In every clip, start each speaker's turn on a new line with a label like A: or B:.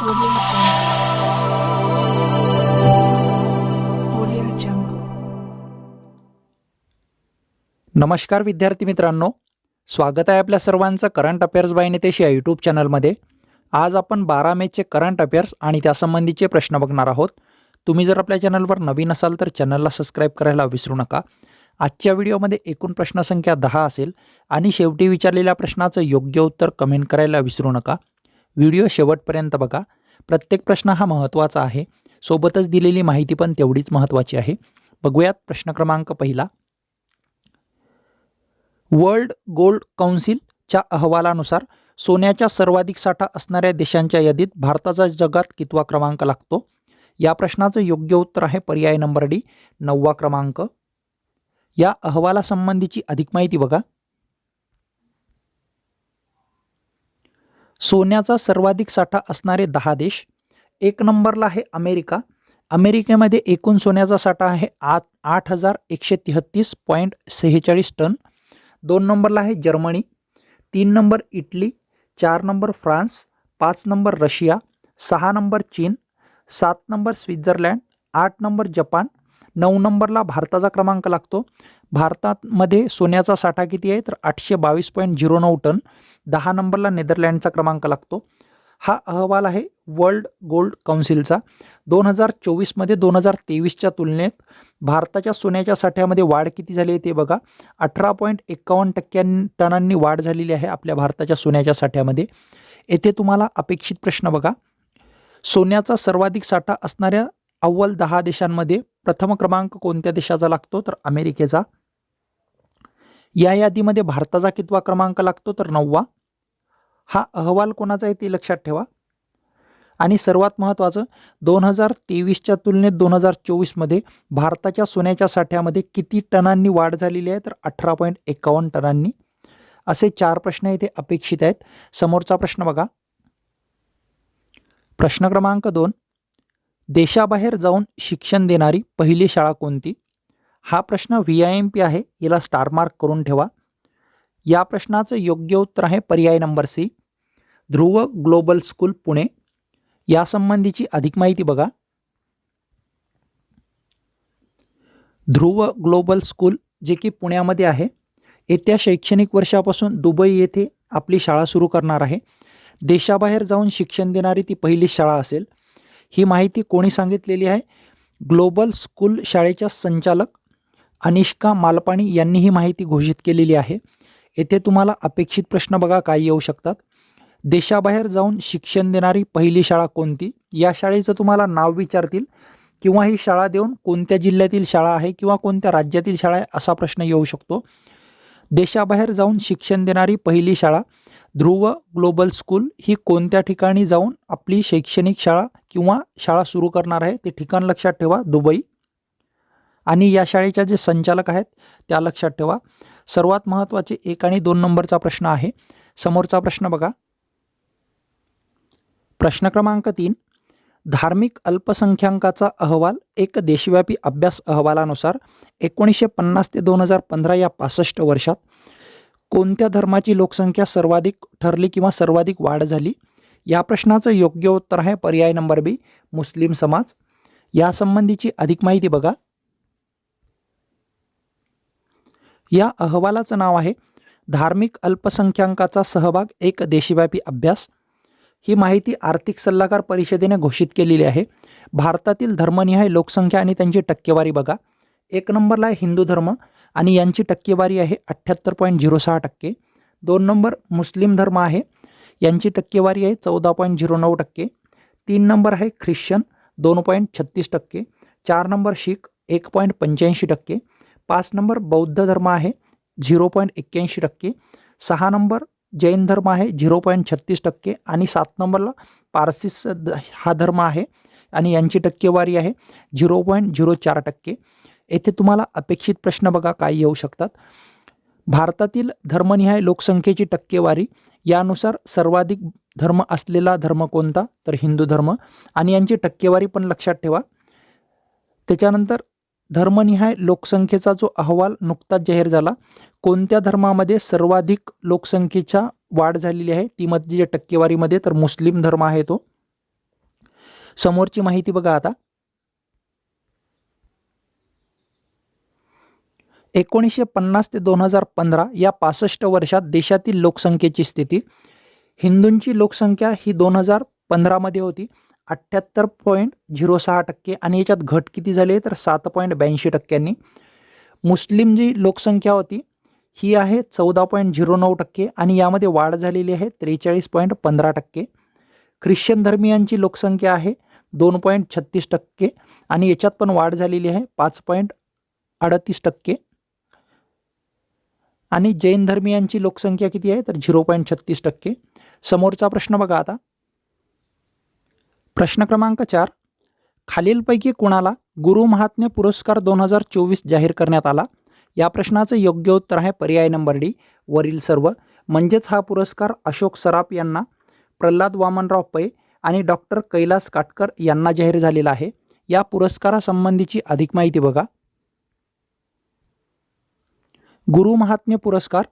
A: Audio Jungle.
B: नमस्कार विद्यार्थी मित्रांनो, स्वागत आहे आपल्या सर्वांचं करंट अफेअर्स बाय नितेश या यूट्यूब चॅनलमध्ये. आज आपण 12 मेचे करंट अफेअर्स आणि त्यासंबंधीचे प्रश्न बघणार आहोत. तुम्ही जर आपल्या चॅनलवर नवीन असाल तर चॅनलला सबस्क्राईब करायला विसरू नका. आजच्या व्हिडिओमध्ये एकूण प्रश्नसंख्या 10 असेल आणि शेवटी विचारलेल्या प्रश्नाचं योग्य उत्तर कमेंट करायला विसरू नका. व्हिडिओ शेवटपर्यंत बघा. प्रत्येक प्रश्न हा महत्त्वाचा आहे, सोबतच दिलेली माहिती पण तेवढीच महत्त्वाची आहे. बघूयात प्रश्न क्रमांक पहिला. वर्ल्ड गोल्ड काउन्सिलच्या अहवालानुसार सोन्याचा सर्वाधिक साठा असणाऱ्या देशांच्या यादीत भारताचा जगात कितवा क्रमांक लागतो? या प्रश्नाचं योग्य उत्तर आहे पर्याय नंबर डी, 9वा क्रमांक. या अहवालासंबंधीची अधिक माहिती बघा. सोन्याचा सर्वाधिक साठा असणारे 10 देश. 1 नंबरला आहे अमेरिका. अमेरिकेमध्ये एकूण सोन्याचा साठा आहे 8,133.46 टन. 2 नंबरला आहे Germany. 3 number Italy. 4 number France. 5 number Russia. 6 number चीन. 7 नंबर स्वित्झर्लंड. 8 number Japan. 9 नंबरला भारताचा क्रमांक लागतो. भारतामध्ये सोन्याचा साठा किती आहे तर 822.09 टन. 10 नंबरला नेदरलँडचा क्रमांक लागतो. हा अहवाल आहे वर्ल्ड गोल्ड काउन्सिलचा. 2024मध्ये 2023च्या तुलनेत भारताच्या सोन्याच्या साठ्यामध्ये वाढ किती झाली आहे ते बघा. 18.51 टनांनी वाढ झालेली आहे आपल्या भारताच्या सोन्याच्या साठ्यामध्ये. येथे तुम्हाला अपेक्षित प्रश्न बघा. सोन्याचा सर्वाधिक साठा असणाऱ्या अव्वल 10 देशांमध्ये प्रथम क्रमांक कोणत्या देशाचा लागतो तर अमेरिकेचा. या यादीमध्ये भारताचा कितवा क्रमांक लागतो तर 9वा. हा अहवाल कोणाचा आहे ते लक्षात ठेवा. आणि सर्वात महत्त्वाचं, 2023च्या तुलनेत 2024मध्ये भारताच्या सोन्याच्या साठ्यामध्ये किती टनांनी वाढ झालेली आहे तर 18.51 टनांनी. असे 4 प्रश्न इथे अपेक्षित आहेत. समोरचा प्रश्न बघा. प्रश्न क्रमांक 2. देशाबाहेर जाऊन शिक्षण देणारी पहिली शाळा कोणती? हा प्रश्न VIMP आहे, याला स्टार मार्क करून ठेवा. या प्रश्नाचं योग्य उत्तर आहे पर्याय नंबर सी, ध्रुव ग्लोबल स्कूल पुणे. यासंबंधीची अधिक माहिती बघा. ध्रुव ग्लोबल स्कूल जे की पुण्यामध्ये आहे, येत्या शैक्षणिक वर्षापासून दुबई येथे आपली शाळा सुरू करणार आहे. देशाबाहेर जाऊन शिक्षण देणारी ती पहिली शाळा असेल. ही माहिती कोणी सांगितलेली आहे? ग्लोबल स्कूल शाळेच्या संचालक अनिष्का मालपाणी यांनी ही माहिती घोषित केलेली आहे. येथे तुम्हाला अपेक्षित प्रश्न बघा काय येऊ शकतात. देशाबाहेर जाऊन शिक्षण देणारी पहिली शाळा कोणती? या शाळेचं तुम्हाला नाव विचारतील किंवा ही शाळा देऊन कोणत्या जिल्ह्यातील शाळा आहे किंवा कोणत्या राज्यातील शाळा आहे असा प्रश्न येऊ शकतो. देशाबाहेर जाऊन शिक्षण देणारी पहिली शाळा ध्रुव ग्लोबल स्कूल ही कोणत्या ठिकाणी जाऊन आपली शैक्षणिक शाळा किंवा शाळा सुरू करणार आहे ते ठिकाण लक्षात ठेवा, दुबई. आणि या शाळेच्या जे संचालक आहेत त्या लक्षात ठेवा. सर्वात महत्त्वाचे 1 आणि 2 नंबरचा प्रश्न आहे. समोरचा प्रश्न बघा. प्रश्न क्रमांक 3. धार्मिक अल्पसंख्याकांचा अहवाल एक देशव्यापी अभ्यास अहवालानुसार 1950 ते 2015 या 65 वर्षात कोणत्या धर्माची लोकसंख्या सर्वाधिक ठरली किंवा सर्वाधिक वाढ झाली? या प्रश्नाचं योग्य उत्तर आहे पर्याय नंबर बी, मुस्लिम समाज. यासंबंधीची अधिक माहिती बघा. या अहवालाचं नाव आहे धार्मिक अल्पसंख्याकांचा सहभाग एक देशव्यापी अभ्यास. ही माहिती आर्थिक सल्लागार परिषदेने घोषित केलेली आहे. भारतातील धर्मनिहाय लोकसंख्या आणि त्यांची टक्केवारी बघा. 1 नंबरला आहे हिंदू धर्म आणि यांची टक्केवारी आहे 78.06%. 2 नंबर मुस्लिम धर्म आहे, यांची टक्केवारी आहे 14.09%. 3 नंबर आहे ख्रिश्चन 2.36%. 4 नंबर शीख 1.85%. 5 नंबर बौद्ध धर्म आहे 0.81%. 6 नंबर जैन धर्म आहे 0.36% आणि 7 नंबरला पारसी हा धर्म आहे आणि यांची टक्केवारी आहे 0.04%. येथे तुम्हाला अपेक्षित प्रश्न बघा काय येऊ शकतात. भारतातील धर्मनिहाय लोकसंख्येची टक्केवारी यानुसार सर्वाधिक धर्म असलेला धर्म कोणता तर हिंदू धर्म आणि यांची टक्केवारी पण लक्षात ठेवा. त्याच्यानंतर धर्मनिहाय लोकसंख्येचा जो अहवाल नुकताच जाहीर झाला, कोणत्या धर्मामध्ये सर्वाधिक लोकसंख्येच्या वाढ झालेली आहे ती मध्ये टक्केवारीमध्ये तर मुस्लिम धर्म आहे तो. समोरची माहिती बघा आता. 1950 ते 2015 या 65 वर्षात देशातील लोकसंख्येची स्थिती. हिंदूंची लोकसंख्या ही 2015 मध्ये होती 78.06% आणि याच्यात घट किती झाली तर 7.82%. मुस्लिम जी लोकसंख्या होती ही आहे 14.09% आणि यामध्ये वाढ झालेली आहे 43.15%. ख्रिश्चन धर्मियांची लोकसंख्या आहे 2.36% आणि याच्यात पण वाढ झालेली आहे 5.38%. आणि जैन धर्मियांची लोकसंख्या किती आहे तर 0.36%. समोरचा प्रश्न बघा आता. प्रश्न क्रमांक 4. खालीलपैकी कुणाला गुरु महात्म्य पुरस्कार 2024 जाहीर करण्यात आला? या प्रश्नाचं योग्य उत्तर आहे पर्याय नंबर डी, वरील सर्व. म्हणजेच हा पुरस्कार अशोक सराफ यांना, प्रल्हाद वामनराव पै आणि डॉक्टर कैलास काटकर यांना जाहीर झालेला आहे. या पुरस्कारासंबंधीची अधिक माहिती बघा. गुरु महात्म्य पुरस्कार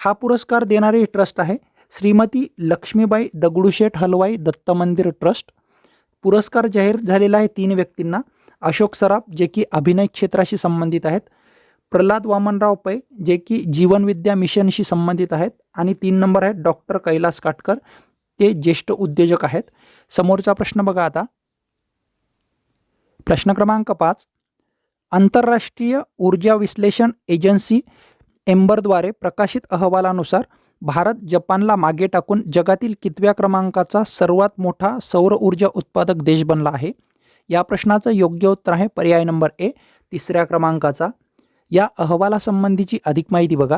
B: हा पुरस्कार देणारी ट्रस्ट आहे श्रीमती लक्ष्मीबाई दगडूशेठ हलवाई दत्त मंदिर ट्रस्ट. पुरस्कार जाहीर झालेला आहे 3 व्यक्तींना. अशोक सराफ जे की अभिनय क्षेत्राशी संबंधित आहेत, प्रल्हाद वामनराव पै जे की जीवनविद्या मिशनशी संबंधित आहेत आणि 3 नंबर आहेत डॉक्टर कैलास काटकर, ते ज्येष्ठ उद्योजक आहेत. समोरचा प्रश्न बघा आता. प्रश्न क्रमांक 5. आंतरराष्ट्रीय ऊर्जा विश्लेषण एजन्सी एम्बरद्वारे प्रकाशित अहवालानुसार भारत जपानला मागे टाकून जगातील कितव्या क्रमांकाचा सर्वात मोठा सौर ऊर्जा उत्पादक देश बनला आहे? या प्रश्नाचं योग्य उत्तर आहे पर्याय नंबर ए, 3ऱ्या क्रमांकाचा. या अहवालासंबंधीची अधिक माहिती बघा.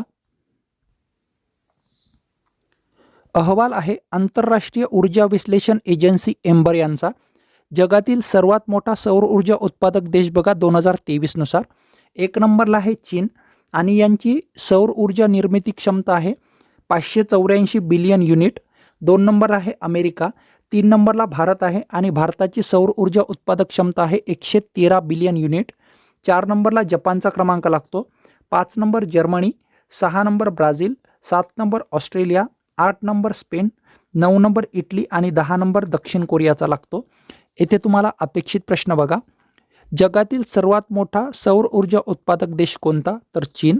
B: अहवाल आहे आंतरराष्ट्रीय ऊर्जा विश्लेषण एजन्सी एम्बर यांचा. जगातील सर्वात मोठा सौर ऊर्जा उत्पादक देश बघा 2023 नुसार 1 नंबरला आहे चीन आणि यांची सौर ऊर्जा निर्मिती क्षमता आहे 584 बिलियन युनिट. 2 नंबर आहे अमेरिका. 3 नंबरला भारत आहे आणि भारताची सौर ऊर्जा उत्पादक क्षमता आहे 113 बिलियन युनिट. 4 नंबरला जपानचा क्रमांक लागतो. 5 number Germany, 6 number Brazil, 7 number Australia, 8 number Spain, 9 number Italy आणि 10 नंबर दक्षिण कोरियाचा लागतो. येथे तुम्हाला अपेक्षित प्रश्न बघा. जगातील सर्वात मोठा सौर ऊर्जा उत्पादक देश कोणता तर चीन.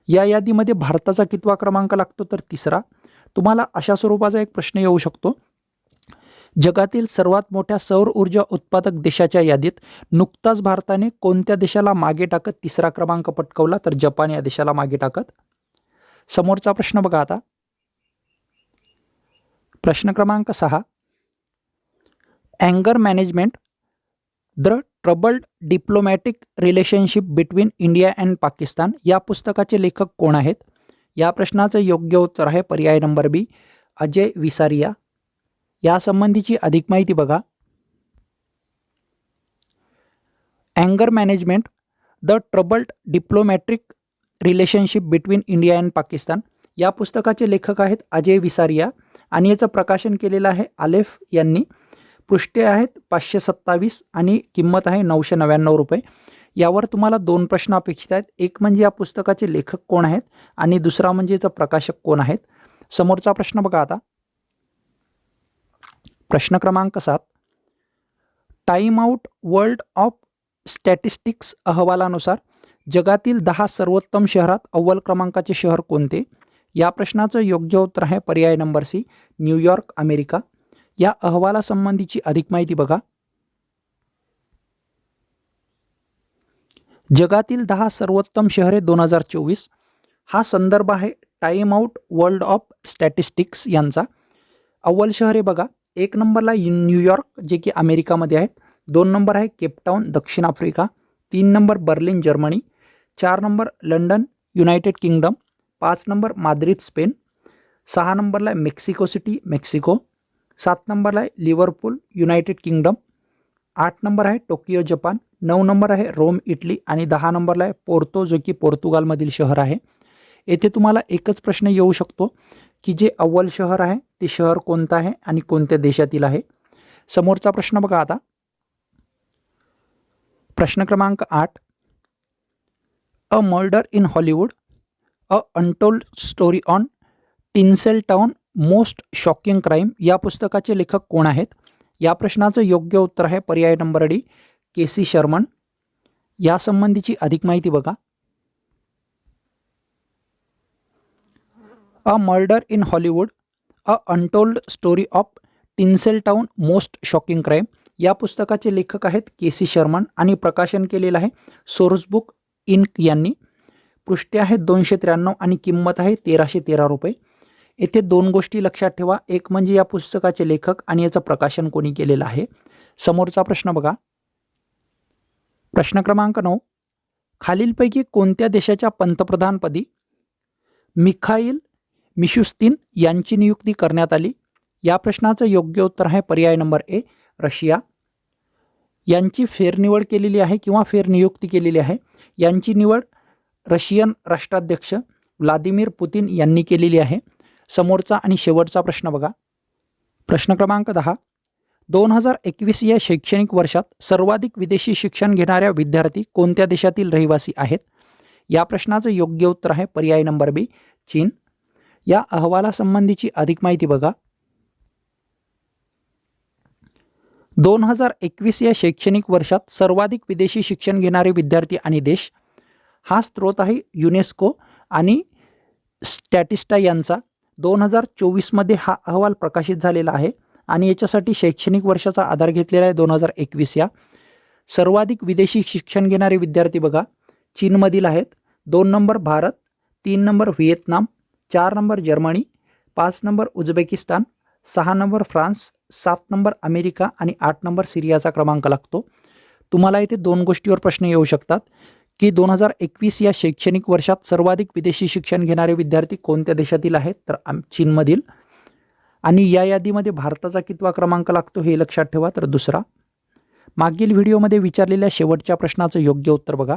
B: या यादीमध्ये भारताचा कितवा क्रमांक लागतो तर 3रा. तुम्हाला अशा स्वरूपाचा एक प्रश्न येऊ शकतो. जगातील सर्वात मोठ्या सौर ऊर्जा उत्पादक देशाच्या यादीत नुकताच भारताने कोणत्या देशाला मागे टाकत 3रा क्रमांक पटकावला तर जपान या देशाला मागे टाकत. समोरचा प्रश्न बघा आता. प्रश्न क्रमांक 6. अँगर management the troubled diplomatic relationship between India and Pakistan या पुस्तकाचे लेखक कोण आहेत? या प्रश्नाचं योग्य उत्तर आहे पर्याय नंबर बी, अजय विसारिया. यासंबंधीची अधिक माहिती बघा. अँगर management the troubled diplomatic relationship between India and Pakistan या पुस्तकाचे लेखक आहेत अजय विसारिया आणि याचं प्रकाशन केलेलं आहे आलेफ यांनी. पृष्ठे आहेत 527 आणि किंमत आहे 999 रुपये. यावर तुम्हाला 2 प्रश्न अपेक्षित आहेत. एक म्हणजे या पुस्तकाचे लेखक कोण आहेत आणि दुसरा म्हणजे याचं प्रकाशक कोण आहेत. समोरचा प्रश्न बघा आता. प्रश्न क्रमांक 7. Time out world of statistics अहवालानुसार जगातील 10 सर्वोत्तम शहरात अव्वल क्रमांकाचे शहर कोणते? या प्रश्नाचं योग्य उत्तर आहे पर्याय नंबर सी, न्यूयॉर्क, अमेरिका. या अहवालासंबंधीची अधिक माहिती बघा. जगातील 10 सर्वोत्तम शहरे 2024 हा संदर्भ आहे time out world of statistics यांचा. अव्वल शहरे बघा. 1 नंबरला न्यूयॉर्क जे की अमेरिकामध्ये आहे. 2 नंबर आहे केपटाऊन, दक्षिण Africa. 3 number Berlin, Germany. 4 number London, United kingdom. 5 number Madrid, Spain. 6 नंबरला मेक्सिको सिटी, मेक्सिको. 7 नंबरला आहे लिव्हरपूल, युनायटेड किंगडम. 8 नंबर आहे टोकियो, जपान. 9 नंबर आहे रोम, इटली आणि 10 नंबरला आहे पोर्तो जो की पोर्तुगालमधील शहर आहे. येथे तुम्हाला एकच प्रश्न येऊ शकतो की जे अव्वल शहर आहे ते शहर कोणतं आहे आणि कोणत्या देशातील आहे. समोरचा प्रश्न बघा आता. प्रश्न क्रमांक 8. A murder in Hollywood, a untold story on Tinseltown most shocking crime या पुस्तकाचे लेखक कोण आहेत? या प्रश्नाचं योग्य उत्तर आहे पर्याय नंबर डी, केसी शर्मन. यासंबंधीची अधिक माहिती बघा. A murder in Hollywood, a untold story of Tinseltown most shocking crime. या पुस्तकाचे लेखक आहेत केसी शर्मन आणि प्रकाशन केलेलं आहे सोर्स बुक इंक यांनी. पृष्ठे आहेत 293 आणि किंमत आहे 1313 रुपये. येथे दोन गोष्टी लक्षात ठेवा, एक म्हणजे या पुस्तकाचे लेखक आणि याचं प्रकाशन कोणी केलेलं आहे. समोरचा प्रश्न बघा. प्रश्न क्रमांक 9, खालीलपैकी कोणत्या देशाच्या पंतप्रधानपदी मिखाईल मिशुस्तिन यांची नियुक्ती करण्यात आली. या प्रश्नाचं योग्य उत्तर आहे पर्याय नंबर ए, रशिया. यांची फेरनिवड केलेली आहे किंवा फेरनियुक्ती केलेली आहे. यांची निवड रशियन राष्ट्राध्यक्ष व्लादिमीर पुतिन यांनी केलेली आहे. समोरचा आणि शेवटचा प्रश्न बघा. प्रश्न क्रमांक 10, 2021 या शैक्षणिक वर्षात सर्वाधिक विदेशी शिक्षण घेणाऱ्या विद्यार्थी कोणत्या देशातील रहिवासी आहेत. या प्रश्नाचं योग्य उत्तर आहे पर्याय नंबर बी, चीन. या अहवालासंबंधीची अधिक माहिती बघा. 2021 या शैक्षणिक वर्षात सर्वाधिक विदेशी शिक्षण घेणारे विद्यार्थी आणि देश. हा स्रोत आहे युनेस्को आणि स्टॅटिस्टा यांचा. 2024मध्ये हा अहवाल प्रकाशित झालेला आहे आणि याच्यासाठी शैक्षणिक वर्षाचा आधार घेतलेला आहे 2021 या. सर्वाधिक विदेशी शिक्षण घेणारे विद्यार्थी बघा चीनमधील आहेत. 2 number Bharat, 3 number Vietnam, 4 number Germany, 5 number Uzbekistan, 6 number France, 7 number America आणि 8 नंबर सिरियाचा क्रमांक लागतो. तुम्हाला इथे दोन गोष्टीवर प्रश्न येऊ शकतात की 2021 या शैक्षणिक वर्षात सर्वाधिक विदेशी शिक्षण घेणारे विद्यार्थी कोणत्या देशातील आहेत, तर चीनमधील. आणि या यादीमध्ये भारताचा कितवा क्रमांक लागतो हे लक्षात ठेवा, तर दुसरा. मागील व्हिडिओमध्ये विचारलेल्या शेवटच्या प्रश्नाचं योग्य उत्तर बघा.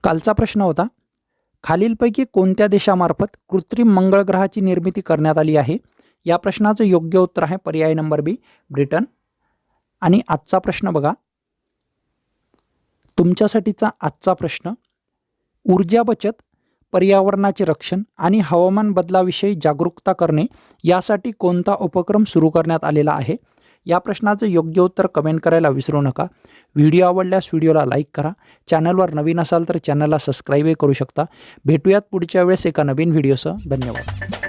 B: कालचा प्रश्न होता, खालीलपैकी कोणत्या देशामार्फत कृत्रिम मंगळ ग्रहाची निर्मिती करण्यात आली आहे. या प्रश्नाचं योग्य उत्तर आहे पर्याय नंबर बी, ब्रिटन. आणि आजचा प्रश्न बघा. तुमच्यासाठीचा आजचा प्रश्न, ऊर्जा बचत, पर्यावरणाचे रक्षण आणि हवामान बदलाविषयी जागरूकता करणे यासाठी कोणता उपक्रम सुरू करण्यात आलेला आहे. या प्रश्नाचं योग्य उत्तर कमेंट करायला विसरू नका. व्हिडिओ आवडल्यास व्हिडिओला लाईक करा. चॅनलवर नवीन असाल तर चॅनलला सबस्क्राईबही करू शकता. भेटूयात पुढच्या वेळेस एका नवीन व्हिडिओसह. धन्यवाद.